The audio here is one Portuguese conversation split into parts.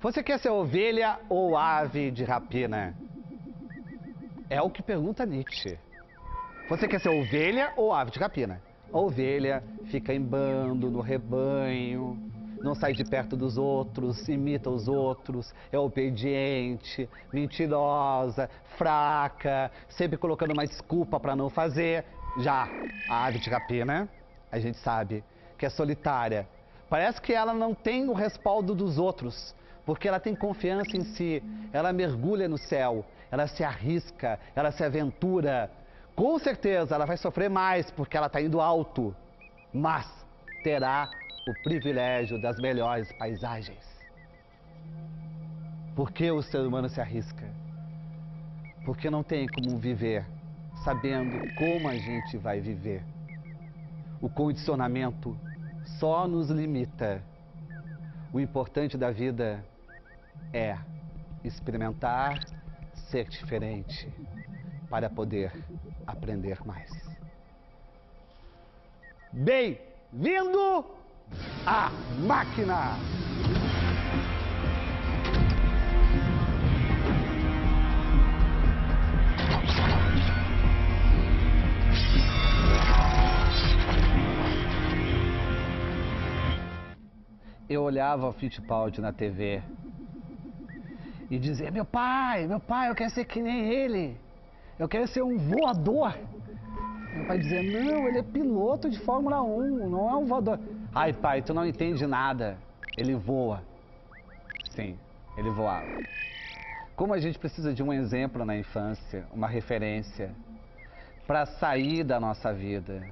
Você quer ser ovelha ou ave de rapina? É o que pergunta Nietzsche. Você quer ser ovelha ou ave de rapina? A ovelha fica em bando, no rebanho, não sai de perto dos outros, imita os outros, é obediente, mentirosa, fraca, sempre colocando uma desculpa para não fazer. Já a ave de rapina, a gente sabe que é solitária. Parece que ela não tem o respaldo dos outros, porque ela tem confiança em si, ela mergulha no céu, ela se arrisca, ela se aventura. Com certeza ela vai sofrer mais porque ela está indo alto, mas terá o privilégio das melhores paisagens. Por que o ser humano se arrisca? Porque não tem como viver sabendo como a gente vai viver. O condicionamento só nos limita. O importante da vida é experimentar, ser diferente, para poder aprender mais. Bem-vindo à máquina! Eu olhava o Fittipaldi na TV e dizia: meu pai, eu quero ser que nem ele. Eu quero ser um voador. Meu pai dizia: não, ele é piloto de Fórmula 1, não é um voador. Ai, pai, tu não entende nada. Ele voa. Sim, ele voava. Como a gente precisa de um exemplo na infância, uma referência, para sair da nossa vida,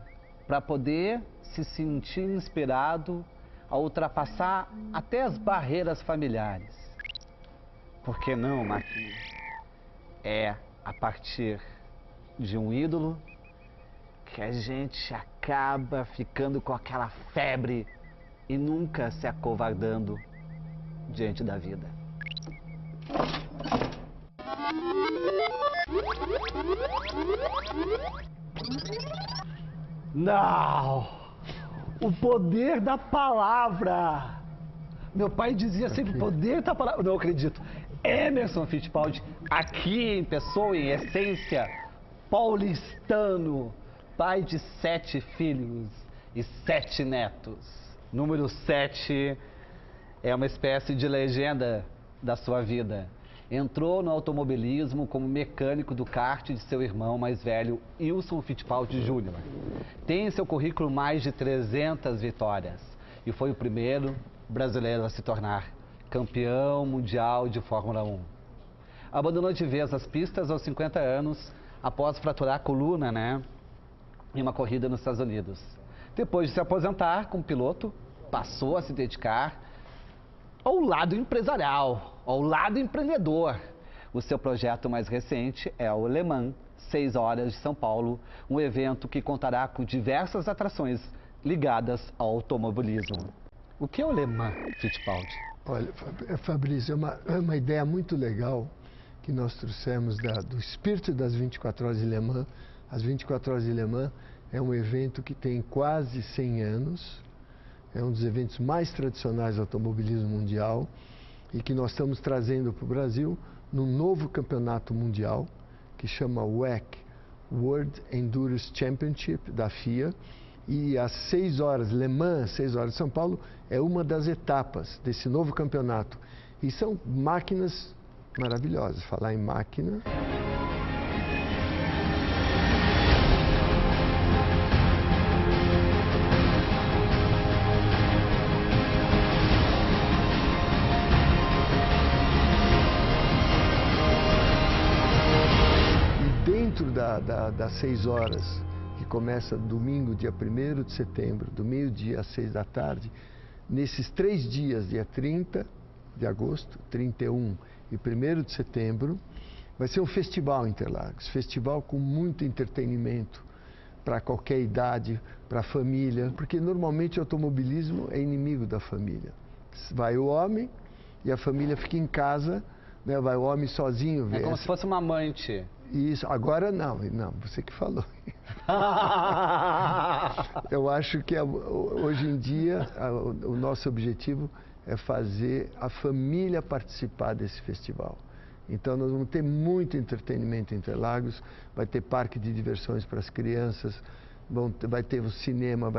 para poder se sentir inspirado a ultrapassar até as barreiras familiares. Por que não, máquina? É a partir de um ídolo que a gente acaba ficando com aquela febre e nunca se acovardando diante da vida. Não! O poder da palavra! Meu pai dizia sempre: o poder da palavra. Não acredito. Emerson Fittipaldi, aqui em pessoa, em essência, paulistano, pai de 7 filhos e 7 netos. Número 7 é uma espécie de legenda da sua vida. Entrou no automobilismo como mecânico do kart de seu irmão mais velho, Wilson Fittipaldi Jr. Tem em seu currículo mais de 300 vitórias e foi o primeiro brasileiro a se tornar campeão mundial de Fórmula 1. Abandonou de vez as pistas aos 50 anos, após fraturar a coluna, em uma corrida nos Estados Unidos. Depois de se aposentar como piloto, passou a se dedicar ao lado empresarial, ao lado empreendedor. O seu projeto mais recente é o Le Mans 6 Horas de São Paulo, um evento que contará com diversas atrações ligadas ao automobilismo. O que é o Le Mans, Fittipaldi? Olha, Fabrício, é uma ideia muito legal que nós trouxemos do espírito das 24 Horas de Le Mans. As 24 Horas de Le Mans é um evento que tem quase 100 anos, é um dos eventos mais tradicionais do automobilismo mundial e que nós estamos trazendo para o Brasil num novo campeonato mundial que chama WEC, World Endurance Championship, da FIA. E às 6 horas, Le Mans, 6 Horas de São Paulo, é uma das etapas desse novo campeonato. E são máquinas maravilhosas. Falar em máquina... E dentro das 6 horas, que começa domingo, dia 1º de setembro, do meio-dia às 6 da tarde, nesses 3 dias, dia 30 de agosto, 31 e 1º de setembro, vai ser um festival em Interlagos, festival com muito entretenimento para qualquer idade, para a família, porque normalmente o automobilismo é inimigo da família. Vai o homem e a família fica em casa, vai o homem sozinho ver. É como se fosse uma amante. Isso, agora não, você que falou. Eu acho que hoje em dia o nosso objetivo é fazer a família participar desse festival. Então nós vamos ter muito entretenimento em Interlagos, vai ter parque de diversões para as crianças, vai ter o cinema,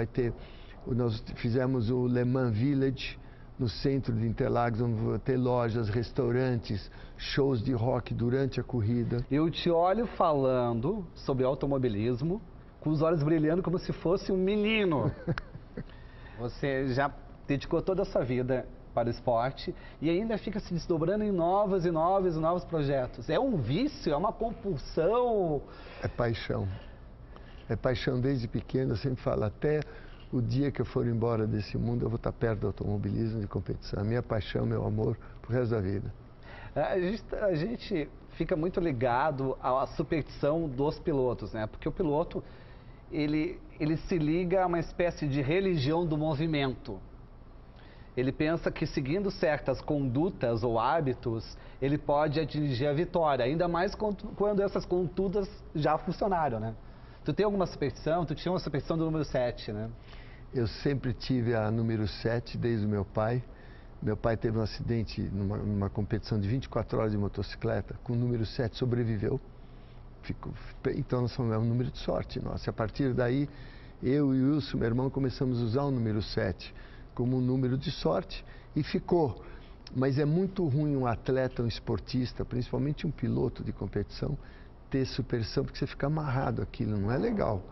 nós fizemos o Le Mans Village no centro de Interlagos, onde vai ter lojas, restaurantes, shows de rock durante a corrida. Eu te olho falando sobre automobilismo, com os olhos brilhando como se fosse um menino. Você já dedicou toda a sua vida para o esporte e ainda fica se desdobrando em novos e novos projetos. É um vício? É uma compulsão? É paixão. É paixão desde pequeno. Eu sempre falo, até o dia que eu for embora desse mundo, eu vou estar perto do automobilismo de competição. A minha paixão, meu amor, pro resto da vida. A gente fica muito ligado à superstição dos pilotos, né? Porque o piloto, ele se liga a uma espécie de religião do movimento. Ele pensa que seguindo certas condutas ou hábitos, ele pode atingir a vitória, ainda mais quando essas condutas já funcionaram, né? Tu tem alguma superstição? Tu tinha uma superstição do número 7, né? Eu sempre tive a número 7 desde o meu pai. Meu pai teve um acidente numa competição de 24 horas de motocicleta, com o número 7 sobreviveu. Então é um número de sorte nossa. A partir daí, eu e o Wilson, meu irmão, começamos a usar o número 7 como um número de sorte e ficou. Mas é muito ruim um atleta, um esportista, principalmente um piloto de competição, ter superstição, porque você fica amarrado àquilo, não é legal.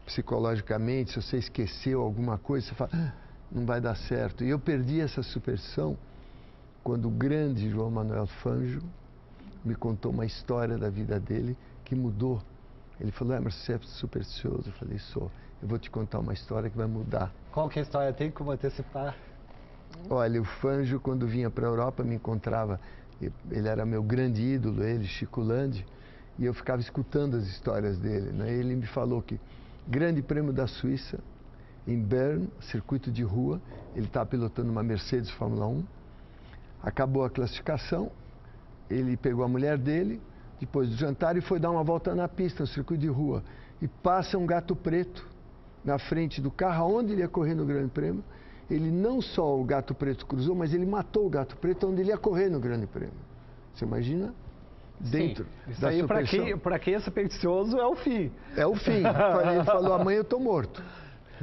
Psicologicamente, se você esqueceu alguma coisa, você fala, não vai dar certo. E eu perdi essa superstição quando o grande João Manuel Fangio me contou uma história da vida dele que mudou. Ele falou, mas você é supersticioso? Eu falei, sou. Eu vou te contar uma história que vai mudar. Qual que é a história? Tem como antecipar? Olha, o Fangio, quando vinha para a Europa, me encontrava, ele era meu grande ídolo, Chico Landi, e eu ficava escutando as histórias dele, né? Ele me falou que Grande Prêmio da Suíça, em Bern, circuito de rua, ele estava pilotando uma Mercedes Fórmula 1, acabou a classificação, ele pegou a mulher dele, depois do jantar, e foi dar uma volta na pista, no circuito de rua, e passa um gato preto na frente do carro, onde ele ia correr no Grande Prêmio. Ele não só o gato preto cruzou, mas ele matou o gato preto onde ele ia correr no Grande Prêmio. Você imagina? Dentro da aí para quem é supersticioso é o fim. É o fim. Ele falou, amanhã eu estou morto.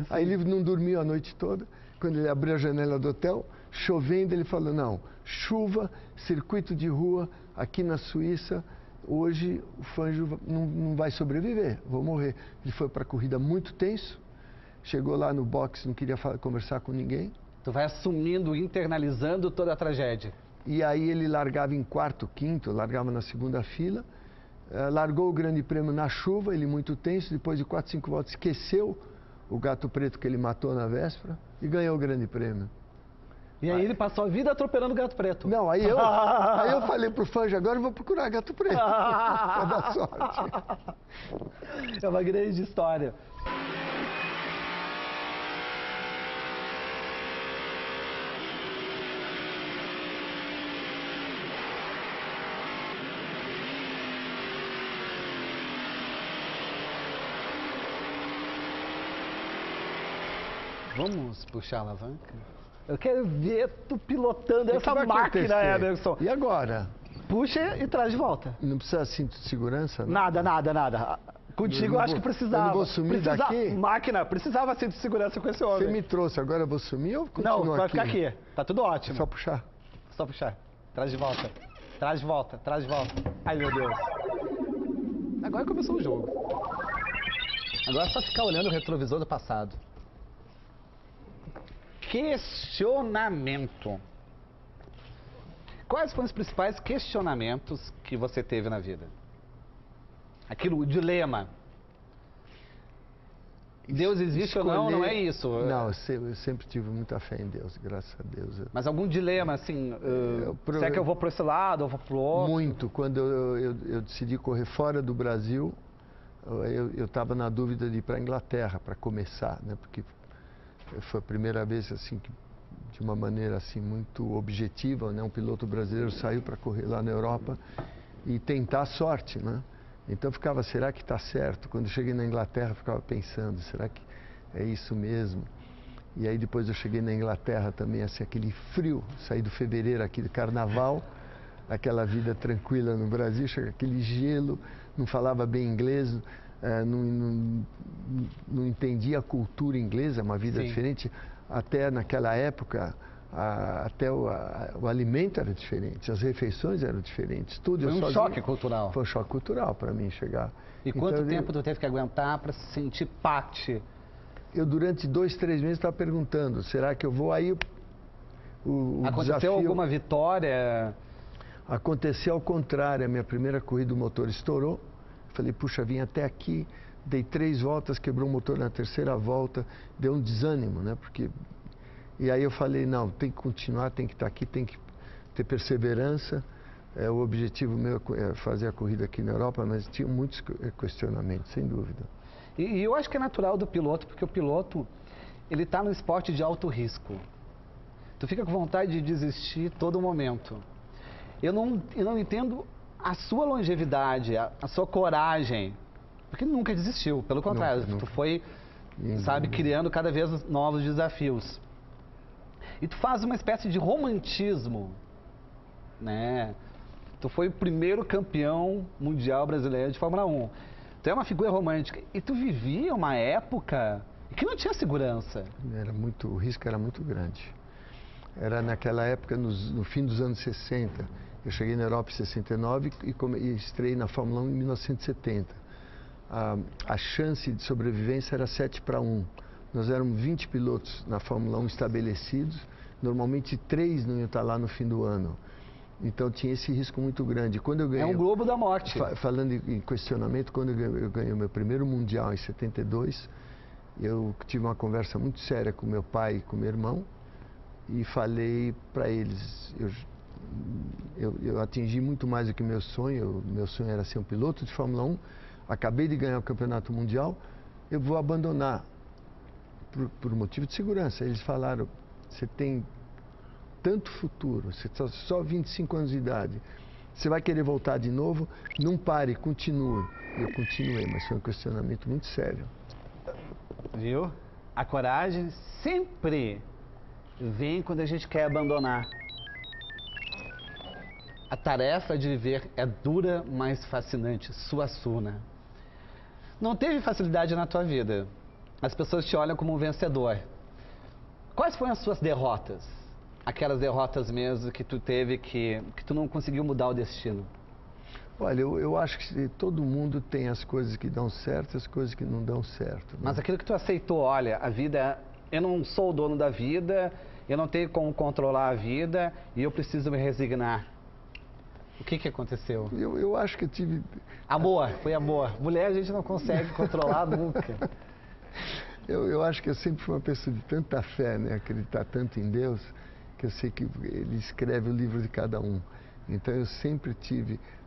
Aí ele não dormiu a noite toda. Quando ele abriu a janela do hotel, chovendo, ele falou, não, chuva, circuito de rua, aqui na Suíça, hoje o Fangio não vai sobreviver, vou morrer. Ele foi para a corrida muito tenso, chegou lá no box, não queria conversar com ninguém. Tu vai assumindo, internalizando toda a tragédia. E aí ele largava em quarto, quinto, largava na segunda fila, largou o Grande Prêmio na chuva, ele muito tenso, depois de 4, 5 voltas esqueceu o gato preto que ele matou na véspera e ganhou o Grande Prêmio. E aí ele passou a vida atropelando o gato preto. Não, aí eu falei pro Fangio, agora eu vou procurar gato preto, pra dar sorte. É uma grande história. Vamos puxar a alavanca? Eu quero ver tu pilotando essa máquina, Emerson. E agora? Puxa e traz de volta. Não precisa cinto de segurança? Não? Nada. Contigo eu acho que precisava. Eu não vou sumir daqui? Máquina, precisava cinto de segurança com esse homem. Você me trouxe, agora eu vou sumir ou continuo aqui? Não, vai ficar aqui. Tá tudo ótimo. É só puxar? Só puxar. Traz de volta. Traz de volta. Ai, meu Deus. Agora começou o jogo. Agora é só ficar olhando o retrovisor do passado. Questionamento. Quais foram os principais questionamentos que você teve na vida? O dilema. Deus existe ou não? Não é isso. Não, eu sempre tive muita fé em Deus, graças a Deus. Mas algum dilema, assim, será que eu vou para esse lado ou vou para o outro? Muito. Quando eu decidi correr fora do Brasil, eu estava na dúvida de ir para a Inglaterra para começar, né? Porque foi a primeira vez, assim, que, de uma maneira assim muito objetiva, né? Um piloto brasileiro saiu para correr lá na Europa e tentar a sorte, né? Então eu ficava, será que está certo? Quando eu cheguei na Inglaterra, eu ficava pensando, será que é isso mesmo? E aí depois eu cheguei na Inglaterra também, assim, aquele frio, saí do fevereiro aqui do carnaval, aquela vida tranquila no Brasil, chega aquele gelo, não falava bem inglês, não entendia a cultura inglesa, uma vida diferente. Até naquela época, até o alimento era diferente, as refeições eram diferentes, tudo. Foi um choque cultural. Foi um choque cultural para mim chegar. E quanto tempo tu teve que aguentar para se sentir parte? Eu, durante 2, 3 meses, estava perguntando, será que eu vou? Aí Aconteceu desafio... alguma vitória? Aconteceu ao contrário, a minha primeira corrida o motor estourou. Falei, puxa, vim até aqui, dei 3 voltas, quebrou o motor na terceira volta, deu um desânimo, né? Porque... E aí eu falei, não, tem que continuar, tem que estar aqui, tem que ter perseverança. O objetivo meu é fazer a corrida aqui na Europa, mas tinha muitos questionamentos, sem dúvida. E eu acho que é natural do piloto, porque o piloto, ele está no esporte de alto risco. Tu fica com vontade de desistir todo momento. Eu não entendo a sua longevidade, a sua coragem, porque nunca desistiu, pelo contrário, nunca. Tu foi, sabe, criando cada vez novos desafios. E tu faz uma espécie de romantismo, né? Tu foi o primeiro campeão mundial brasileiro de Fórmula 1. Tu é uma figura romântica. E tu vivia uma época que não tinha segurança. O risco era muito grande. Era naquela época, no fim dos anos 60. Eu cheguei na Europa em 69 e estreiei na Fórmula 1 em 1970. A chance de sobrevivência era 7-1. Nós éramos 20 pilotos na Fórmula 1 estabelecidos. Normalmente 3 não iam estar lá no fim do ano. Então tinha esse risco muito grande. Quando eu ganhei, é um globo da morte. Falando em questionamento, quando eu ganhei o meu primeiro Mundial em 72, eu tive uma conversa muito séria com meu pai e com meu irmão e falei para eles, eu atingi muito mais do que meu sonho era ser um piloto de Fórmula 1, acabei de ganhar o Campeonato Mundial, eu vou abandonar por motivo de segurança. Eles falaram, você tem tanto futuro, você está só 25 anos de idade, você vai querer voltar de novo, não pare, continue. Eu continuei, mas foi um questionamento muito sério. Viu? A coragem sempre vem quando a gente quer abandonar. A tarefa de viver é dura, mas fascinante, Suassuna. Não teve facilidade na tua vida. As pessoas te olham como um vencedor. Quais foram as suas derrotas? Aquelas derrotas mesmo que tu teve, que tu não conseguiu mudar o destino? Olha, eu acho que todo mundo tem as coisas que dão certo e as coisas que não dão certo. Né? Mas aquilo que tu aceitou, olha, a vida, eu não sou o dono da vida, eu não tenho como controlar a vida e eu preciso me resignar. O que aconteceu? Eu acho que eu tive... Amor, foi amor. Mulher a gente não consegue controlar nunca. Eu acho que eu sempre fui uma pessoa de tanta fé, né? Acreditar tanto em Deus, que eu sei que Ele escreve o livro de cada um. Então eu sempre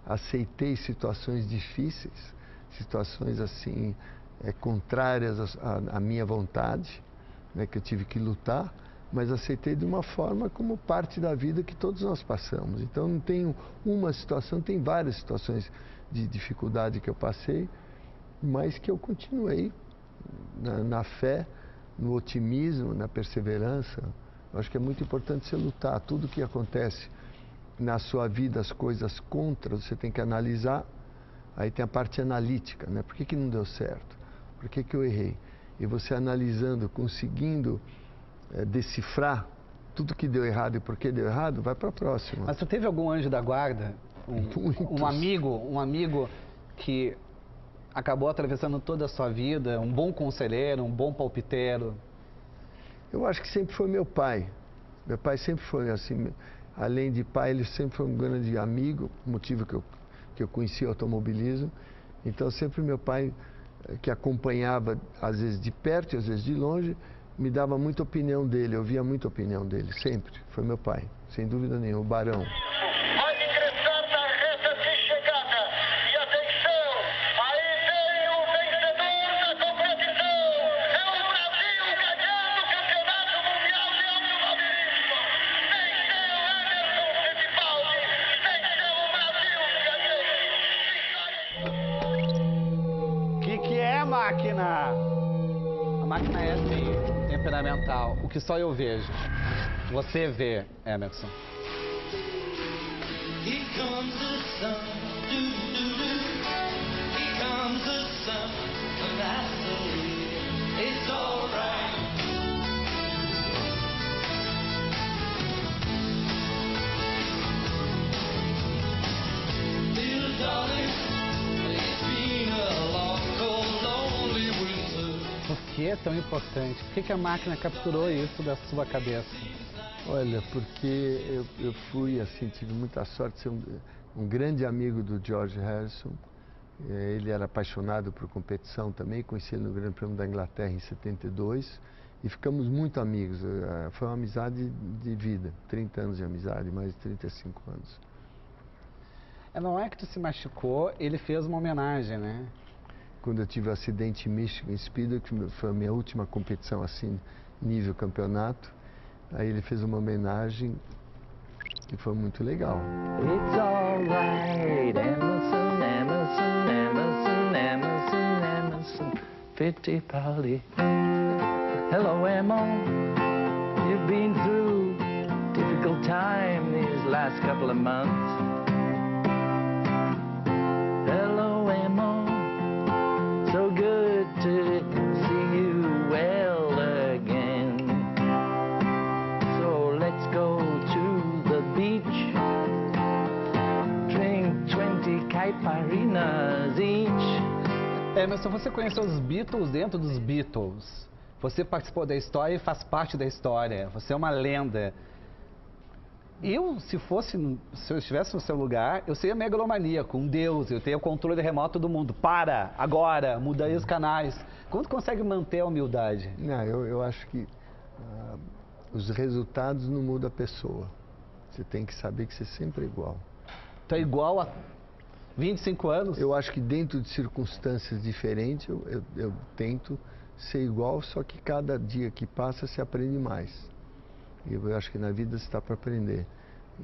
aceitei situações difíceis, situações assim, contrárias à minha vontade, né? Que eu tive que lutar, mas aceitei de uma forma como parte da vida que todos nós passamos. Então não tenho uma situação, tem várias situações de dificuldade que eu passei, mas que eu continuei na fé, no otimismo, na perseverança. Eu acho que é muito importante você lutar. Tudo que acontece na sua vida, as coisas contra, você tem que analisar. Aí tem a parte analítica, né? Por que não deu certo? Por que eu errei? E você analisando, conseguindo decifrar tudo que deu errado e por que deu errado, vai para a próxima. Mas tu teve algum anjo da guarda? Um amigo que acabou atravessando toda a sua vida, um bom conselheiro, um bom palpiteiro? Eu acho que sempre foi meu pai. Meu pai sempre foi assim, além de pai, ele sempre foi um grande amigo, motivo que eu conheci o automobilismo. Então sempre meu pai, que acompanhava às vezes de perto e às vezes de longe, me dava muita opinião dele, eu via muita opinião dele, sempre. Foi meu pai, sem dúvida nenhuma, o Barão. A máquina é assim, temperamental, o que só eu vejo. Você vê, Emerson. Here comes the sun, do do do. Here comes the sun, and that's the way. It's alright. Little darling, it's been a long, cold, lonely winter. Por que é tão importante? Por que a máquina capturou isso da sua cabeça? Olha, porque eu fui, assim, tive muita sorte de ser um grande amigo do George Harrison. Ele era apaixonado por competição também, conheci ele no Grande Prêmio da Inglaterra em 72 e ficamos muito amigos. Foi uma amizade de vida, 30 anos de amizade, mais de 35 anos. Não é que tu se machucou, ele fez uma homenagem, né? Quando eu tive o acidente em Michigan Speedway, que foi a minha última competição assim, nível campeonato, aí ele fez uma homenagem que foi muito legal. It's alright, Emerson, Emerson, Emerson, Emerson, Emerson, Fittipaldi. Hello, Emo. You've been through difficult time these last couple of months. Hello, Emo. So good to see you well again. So let's go to the beach. Drink 20 caipirinhas each. Emerson, você conheceu os Beatles dentro dos Beatles. Você participou da história e faz parte da história. Você é uma lenda. Se eu estivesse no seu lugar, eu seria megalomaníaco, um deus, eu teria o controle remoto do mundo. Para, agora, muda aí os canais. Quando consegue manter a humildade? Não, eu acho que os resultados não mudam a pessoa. Você tem que saber que você sempre é igual. Tu é igual a 25 anos? Eu acho que dentro de circunstâncias diferentes, eu tento ser igual, só que cada dia que passa se aprende mais. Eu acho que na vida você está para aprender.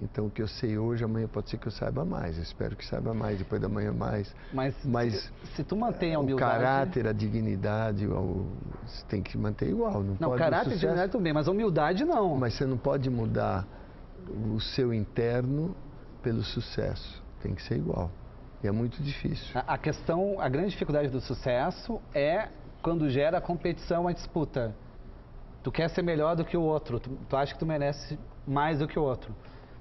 Então o que eu sei hoje, amanhã pode ser que eu saiba mais. Eu espero que saiba mais, depois da manhã mais. Mas se tu mantém a humildade... O caráter, a dignidade, você tem que manter igual. Não pode, o caráter e a dignidade também, mas a humildade não. Mas você não pode mudar o seu interno pelo sucesso. Tem que ser igual. E é muito difícil. A grande dificuldade do sucesso é quando gera a competição, a disputa. Tu quer ser melhor do que o outro, tu acha que tu merece mais do que o outro.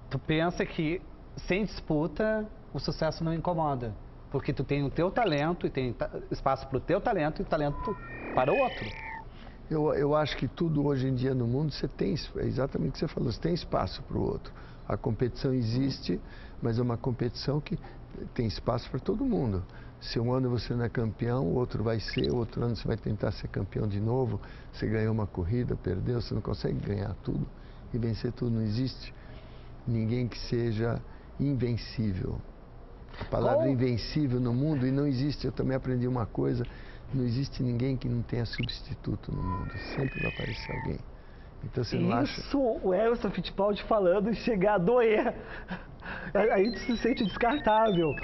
Tu pensa que sem disputa o sucesso não incomoda, porque tu tem o teu talento e tem espaço para o teu talento e talento para o outro. Eu acho que tudo hoje em dia no mundo você tem, é exatamente o que você falou, você tem espaço para o outro. A competição existe, mas é uma competição que tem espaço para todo mundo. Se um ano você não é campeão, o outro vai ser, outro ano você vai tentar ser campeão de novo, você ganhou uma corrida, perdeu, você não consegue ganhar tudo e vencer tudo, não existe ninguém que seja invencível. A palavra invencível no mundo, e não existe, eu também aprendi uma coisa, não existe ninguém que não tenha substituto no mundo, sempre vai aparecer alguém. Então você não acha... Isso, o Emerson Fittipaldi falando e chegar a doer, aí tu se sente descartável.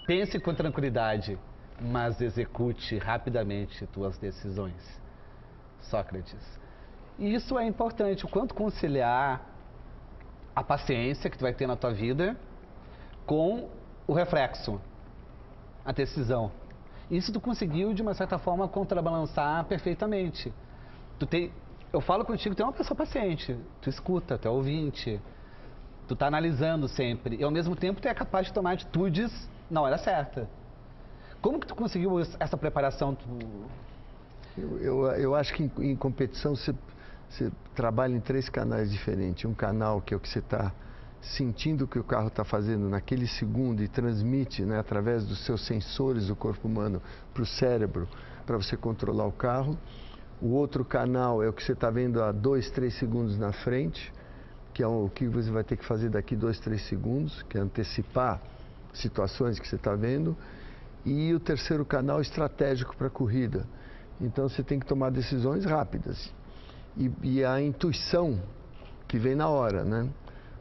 Pense com tranquilidade, mas execute rapidamente tuas decisões. Sócrates. E isso é importante, o quanto conciliar a paciência que tu vai ter na tua vida com o reflexo, a decisão. Isso tu conseguiu, de uma certa forma, contrabalançar perfeitamente. Eu falo contigo, tu é uma pessoa paciente, tu escuta, tu é ouvinte, tu tá analisando sempre, e ao mesmo tempo tu é capaz de tomar atitudes na hora certa. Como que tu conseguiu essa preparação? Eu acho que em competição você trabalha em 3 canais diferentes. Um canal que é o que você está sentindo que o carro está fazendo naquele segundo e transmite, né, através dos seus sensores do corpo humano para o cérebro, para você controlar o carro. O outro canal é o que você está vendo há 2, 3 segundos na frente, que é o que você vai ter que fazer daqui 2, 3 segundos, que é antecipar situações que você está vendo. E o terceiro canal estratégico para a corrida. Então você tem que tomar decisões rápidas. E a intuição que vem na hora, né?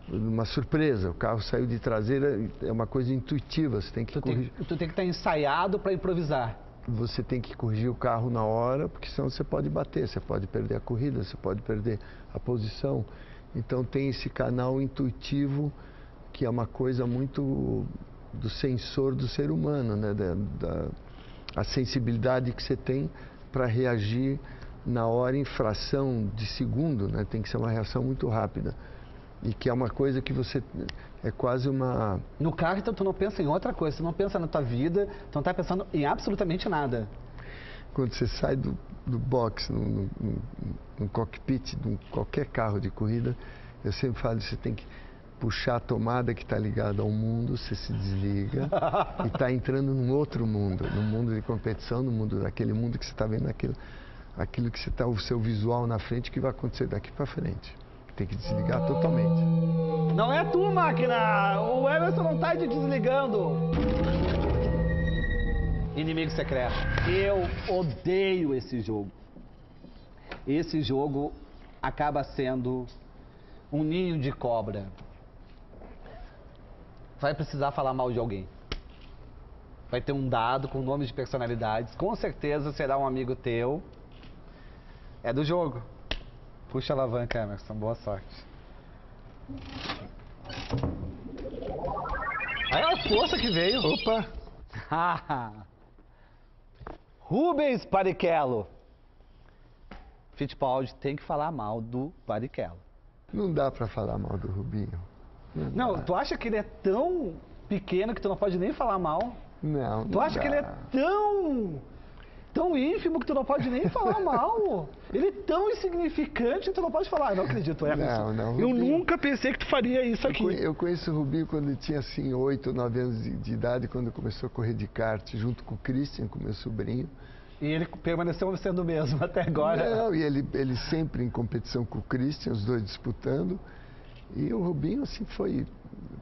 Uma surpresa, o carro saiu de traseira, é uma coisa intuitiva, você tem que corrigir. Tu tem que estar ensaiado para improvisar. você tem que corrigir o carro na hora, porque senão você pode bater, você pode perder a corrida, você pode perder a posição. Então tem esse canal intuitivo, que é uma coisa muito do sensor do ser humano, né? A sensibilidade que você tem para reagir na hora em fração de segundo, né? Tem que ser uma reação muito rápida. E que é uma coisa que você... É quase uma... No carro, então, tu não pensa em outra coisa, tu não pensa na tua vida, tu não tá pensando em absolutamente nada. Quando você sai do box, no cockpit, de qualquer carro de corrida, eu sempre falo, você tem que puxar a tomada que está ligada ao mundo, você se desliga e está entrando num outro mundo, num mundo de competição, no mundo daquele mundo que você está vendo, aquilo que você está, o seu visual na frente, que vai acontecer daqui para frente. Tem que desligar totalmente. Não é tu, máquina! O Emerson não tá te desligando. Inimigo secreto. Eu odeio esse jogo. Esse jogo acaba sendo um ninho de cobra. Vai precisar falar mal de alguém. Vai ter um dado com nomes de personalidades. Com certeza será um amigo teu. É do jogo. Puxa a alavanca, Emerson. Boa sorte. Aí a força que veio. Opa! Rubens Barrichello. Fittipaldi tem que falar mal do Barrichello. Não dá para falar mal do Rubinho. Não, tu acha que ele é tão pequeno que tu não pode nem falar mal? Não, Tu acha que ele é tão ínfimo que tu não pode nem falar mal? Ele é tão insignificante que tu não pode falar. Eu não acredito, Emerson. Não, Eu Rubinho. nunca pensei que tu faria isso aqui. Eu conheço o Rubinho quando ele tinha assim 8, 9 anos de idade, quando começou a correr de kart, junto com o Christian, com meu sobrinho. E ele permaneceu sendo o mesmo até agora. Não, e ele sempre em competição com o Christian, os dois disputando. E o Rubinho assim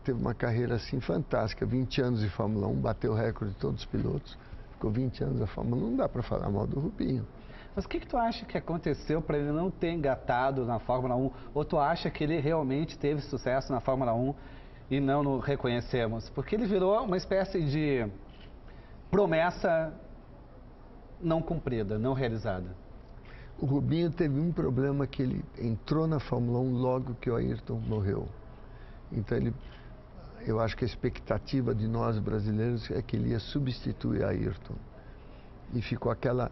teve uma carreira assim fantástica, 20 anos de Fórmula 1, bateu o recorde de todos os pilotos. Ficou 20 anos na Fórmula 1, não dá para falar mal do Rubinho. Mas o que tu acha que aconteceu para ele não ter engatado na Fórmula 1? Ou tu acha que ele realmente teve sucesso na Fórmula 1 e não o reconhecemos? Porque ele virou uma espécie de promessa não cumprida, não realizada. O Rubinho teve um problema, que ele entrou na Fórmula 1 logo que o Ayrton morreu. Então eu acho que a expectativa de nós brasileiros é que ele ia substituir Ayrton. E ficou aquela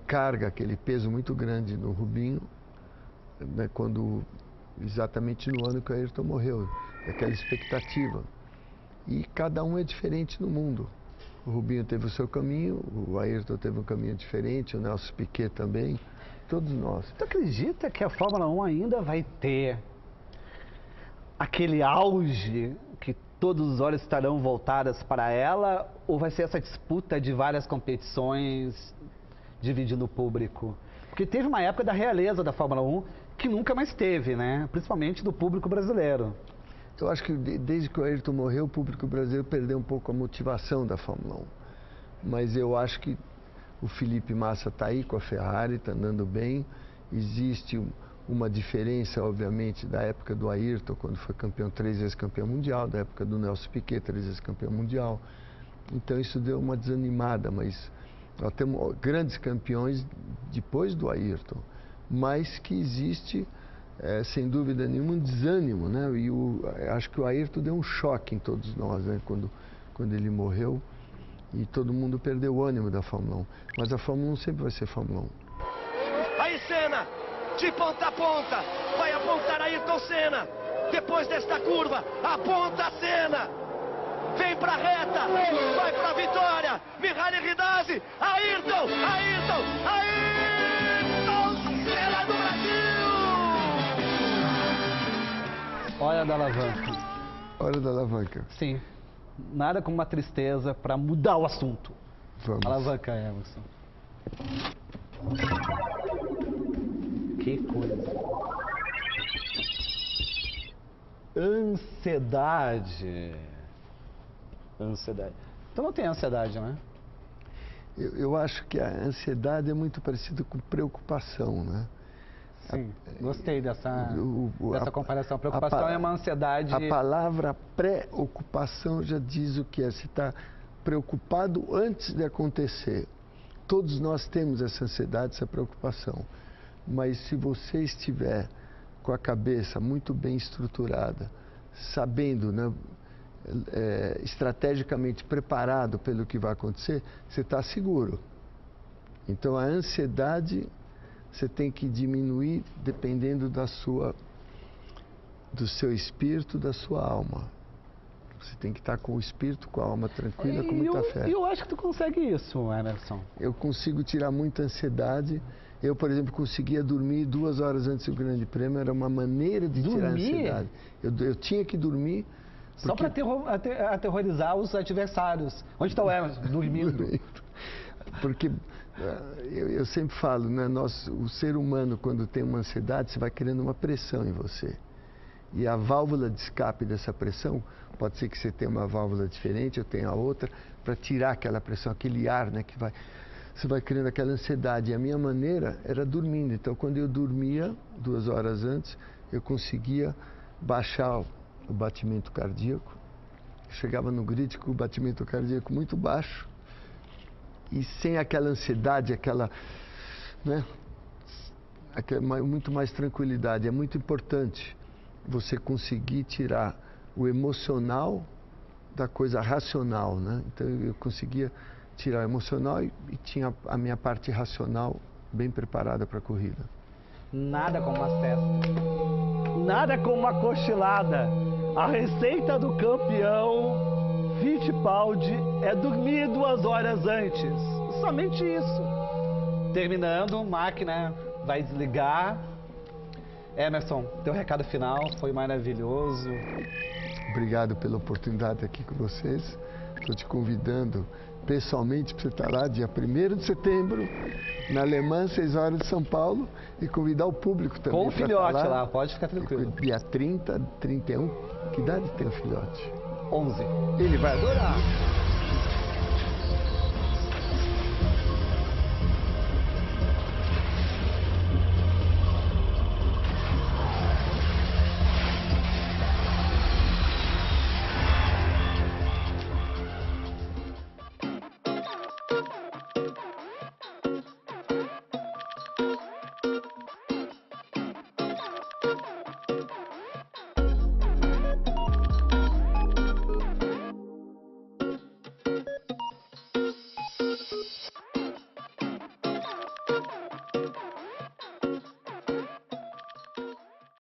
carga, aquele peso muito grande no Rubinho, né, exatamente no ano que o Ayrton morreu, aquela expectativa. E cada um é diferente no mundo. O Rubinho teve o seu caminho, o Ayrton teve um caminho diferente, o Nelson Piquet também, todos nós. Tu acredita que a Fórmula 1 ainda vai ter aquele auge que todos os olhos estarão voltados para ela, ou vai ser essa disputa de várias competições dividindo o público? Porque teve uma época da realeza da Fórmula 1 que nunca mais teve, né? Principalmente do público brasileiro. Eu acho que desde que o Ayrton morreu, o público brasileiro perdeu um pouco a motivação da Fórmula 1. Mas eu acho que o Felipe Massa está aí com a Ferrari, está andando bem. Existe uma diferença, obviamente, da época do Ayrton, quando foi campeão, 3 vezes campeão mundial, da época do Nelson Piquet, 3 vezes campeão mundial. Então isso deu uma desanimada, mas nós temos grandes campeões depois do Ayrton, mas que existe, sem dúvida nenhuma, um desânimo, né? E acho que o Ayrton deu um choque em todos nós, né? Quando ele morreu, e todo mundo perdeu o ânimo da Fórmula 1. Mas a Fórmula 1 sempre vai ser Fórmula 1. Aí Senna, de ponta a ponta, vai apontar Ayrton Senna. Depois desta curva, aponta Senna. Vem pra reta, vai pra vitória. Mihaly Ridazzi, Ayrton Senna do Brasil. Hora da alavanca. Hora da alavanca. Sim. Nada como uma tristeza para mudar o assunto. Vamos. Alavanca, Emerson. Que coisa. Ansiedade. Tu não tem ansiedade, né? Eu acho que a ansiedade é muito parecida com preocupação, né? Sim, gostei dessa a comparação. Preocupação é uma ansiedade... A palavra preocupação já diz o que é. Você está preocupado antes de acontecer. Todos nós temos essa ansiedade, essa preocupação. Mas se você estiver com a cabeça muito bem estruturada, sabendo, né, estrategicamente preparado pelo que vai acontecer, você está seguro. Então a ansiedade você tem que diminuir dependendo do seu espírito, da sua alma. Você tem que estar com o espírito, com a alma tranquila, com muita fé. Eu acho que tu consegue isso, Emerson. Eu consigo tirar muita ansiedade. Eu, por exemplo, conseguia dormir 2 horas antes do Grande Prêmio. Era uma maneira de tirar a ansiedade. Eu tinha que dormir. Só para aterrorizar os adversários. Onde está o Emerson? Dormindo. Porque eu sempre falo, né, o ser humano, quando tem uma ansiedade, você vai criando uma pressão em você. E a válvula de escape dessa pressão, pode ser que você tenha uma válvula diferente, eu tenha outra, para tirar aquela pressão, aquele ar, né, você vai criando aquela ansiedade. E a minha maneira era dormindo. Então, quando eu dormia 2 horas antes, eu conseguia baixar o batimento cardíaco. Eu chegava no grid com o batimento cardíaco muito baixo e sem aquela ansiedade, né, muito mais tranquilidade. É muito importante você conseguir tirar o emocional da coisa racional, né? Então eu conseguia tirar o emocional e tinha a minha parte racional bem preparada para a corrida. Nada como uma cesta. Nada como uma cochilada. A receita do campeão Fittipaldi é dormir 2 horas antes. Somente isso. Terminando, máquina vai desligar. Emerson, teu recado final foi maravilhoso. Obrigado pela oportunidade de estar aqui com vocês. Estou te convidando pessoalmente para você estar lá dia 1º de setembro, na Alemã, 6 horas de São Paulo, e convidar o público também. Com o filhote lá, pode ficar tranquilo. Dia 30, 31, que idade tem o filhote? 11. Ele vai adorar.